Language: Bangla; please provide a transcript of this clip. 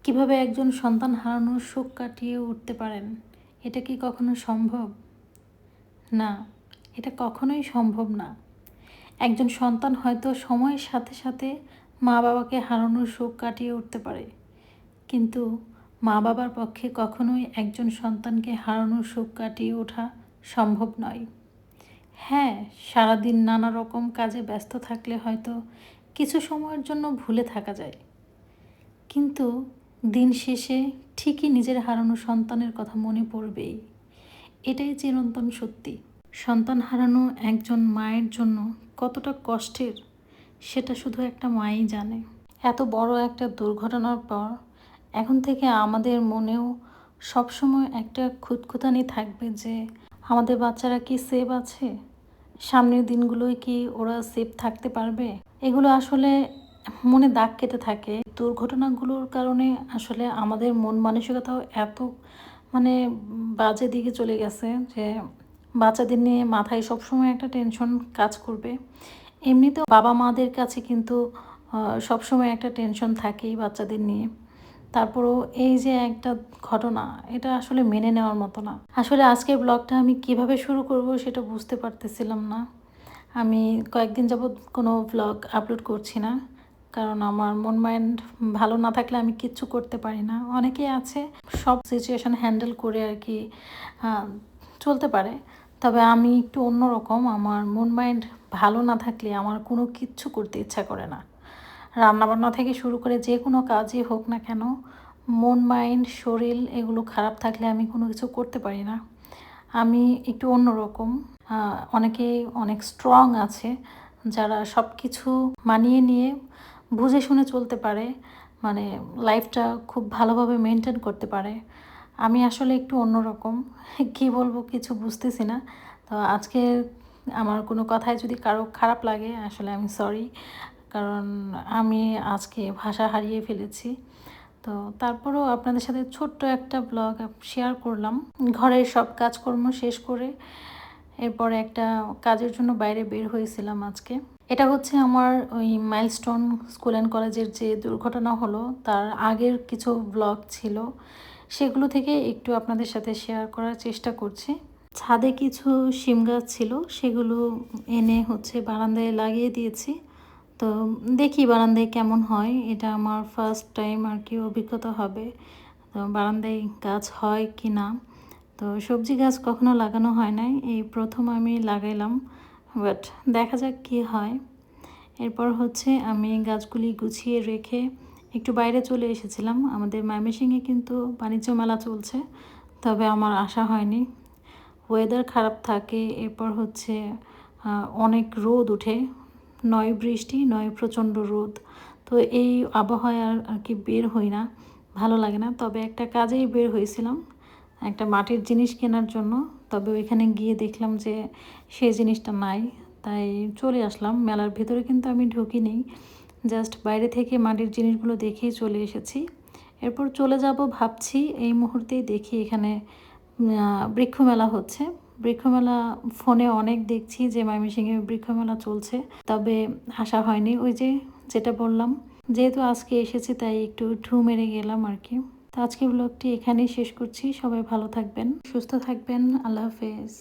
কিভাবে একজন সন্তান হারানোর শোক কাটিয়ে উঠতে পারেন? এটা কি কখনো সম্ভব? না, এটা কখনোই সম্ভব না। একজন সন্তান হয়তো সময়ের সাথে সাথে মা বাবাকে হারানোর শোক কাটিয়ে উঠতে পারে, কিন্তু মা বাবার পক্ষে কখনোই একজন সন্তানকে হারানোর শোক কাটিয়ে ওঠা সম্ভব নয়। হ্যাঁ, সারাদিন নানা রকম কাজে ব্যস্ত থাকলে হয়তো কিছু সময়ের জন্য ভুলে থাকা যায়, কিন্তু দিন শেষে ঠিকই নিজের হারানো সন্তানের কথা মনে পড়বেই। এটাই চিরন্তন সত্যি। সন্তান হারানো একজন মায়ের জন্য কতটা কষ্টের, সেটা শুধু একটা মাই জানে। এত বড় একটা দুর্ঘটনার পর এখন থেকে আমাদের মনেও সবসময় একটা খুঁতখুঁতানি থাকবে যে আমাদের বাচ্চারা কি সেফ আছে, সামনের দিনগুলোয় কি ওরা সেফ থাকতে পারবে। এগুলো আসলে মনে দাগ কেটে থাকে। দুর্ঘটনাগুলোর কারণে আসলে আমাদের মন মানসিকতাও এত মানে বাজে দিকে চলে গেছে যে বাচ্চাদের নিয়ে মাথায় সবসময় একটা টেনশন কাজ করবে। এমনিতেও বাবা মাদের কাছে কিন্তু সবসময় একটা টেনশন থাকেই বাচ্চাদের নিয়ে। তারপরেও এই যে একটা ঘটনা, এটা আসলে মেনে নেওয়ার মতো না। আসলে আজকের ব্লগটা আমি কিভাবে শুরু করব সেটা বুঝতে পারতেছিলাম না। আমি কয়েকদিন যাবৎ কোনো ব্লগ আপলোড করছি না, কারণ আমার মন মাইন্ড ভালো না থাকলে আমি কিচ্ছু করতে পারি না। অনেকেই আছে সব সিচুয়েশান হ্যান্ডেল করে আর কি চলতে পারে, তবে আমি একটু অন্যরকম। আমার মন মাইন্ড ভালো না থাকলে আমার কোনো কিচ্ছু করতে ইচ্ছা করে না। রান্নাবান্না থেকে শুরু করে যে কোনো কাজই হোক না কেন, মন মাইন্ড শরীর এগুলো খারাপ থাকলে আমি কোনো কিছু করতে পারি না। আমি একটু অন্যরকম। অনেকে অনেক স্ট্রং আছে যারা সব কিছু মানিয়ে নিয়ে বুঝে শুনে চলতে পারে, মানে লাইফটা খুব ভালোভাবে মেনটেন করতে পারে। আমি আসলে একটু অন্যরকম। কী বলবো কিছু বুঝতেছি না। তো আজকে আমার কোনো কথায় যদি কারো খারাপ লাগে আসলে আমি সরি, কারণ আমি আজকে ভাষা হারিয়ে ফেলেছি। তো তারপরেও আপনাদের সাথে ছোট্ট একটা ব্লগ শেয়ার করলাম। ঘরের সব কাজকর্ম শেষ করে এরপরে একটা কাজের জন্য বাইরে বের হয়েছিলাম আজকে। এটা হচ্ছে আমার ওই মাইলস্টোন স্কুল অ্যান্ড কলেজের যে দুর্ঘটনা হলো তার আগের কিছু ব্লগ ছিল, সেগুলো থেকে একটু আপনাদের সাথে শেয়ার করার চেষ্টা করছি। ছাদে কিছু শিম গাছ ছিল, সেগুলো এনে হচ্ছে বারান্দায় লাগিয়ে দিয়েছি। তো দেখি বারান্দায় কেমন হয়, এটা আমার ফার্স্ট টাইম আর কি অভিজ্ঞতা হবে তো বারান্দায় গাছ হয় কি না। তো সবজি গাছ কখনো লাগানো হয় নাই, এই প্রথম আমি লাগাইলাম, বাট দেখা যাক কী হয়। এরপর হচ্ছে আমি গাছগুলি গুছিয়ে রেখে একটু বাইরে চলে এসেছিলাম। আমাদের ময়মনসিংহে কিন্তু বাণিজ্য মেলা চলছে, তবে আমার আসা হয়নি। ওয়েদার খারাপ থাকে, এরপর হচ্ছে অনেক রোদ উঠে, নয় বৃষ্টি নয় প্রচণ্ড রোদ। তো এই আবহাওয়ায় আর কি বের হই না, ভালো লাগে না। তবে একটা কাজেই বের হয়েছিলাম, একটা মাটির জিনিস কেনার জন্য। তবে ওইখানে গিয়ে দেখলাম যে সেই জিনিসটা নাই, তাই চলে আসলাম। মেলার ভিতরে কিন্তু আমি ঢুকিনি, জাস্ট বাইরে থেকে মাটির জিনিসগুলো দেখেই চলে এসেছি। এরপর চলে যাব ভাবছি, এই মুহূর্তেই দেখি এখানে বৃক্ষমেলা হচ্ছে। বৃক্ষমেলা ফোনে অনেক দেখছি যে ময়মনসিংহে বৃক্ষমেলা চলছে, তবে আসা হয়নি। ওই যে যেটা বললাম, যেহেতু আজকে এসেছি তাই একটু ঢু মেরে গেলাম আর কি। তো আজকে ব্লগটি এখানেই শেষ করছি। সবাই ভালো থাকবেন, সুস্থ থাকবেন। আল্লাহ হাফেজ।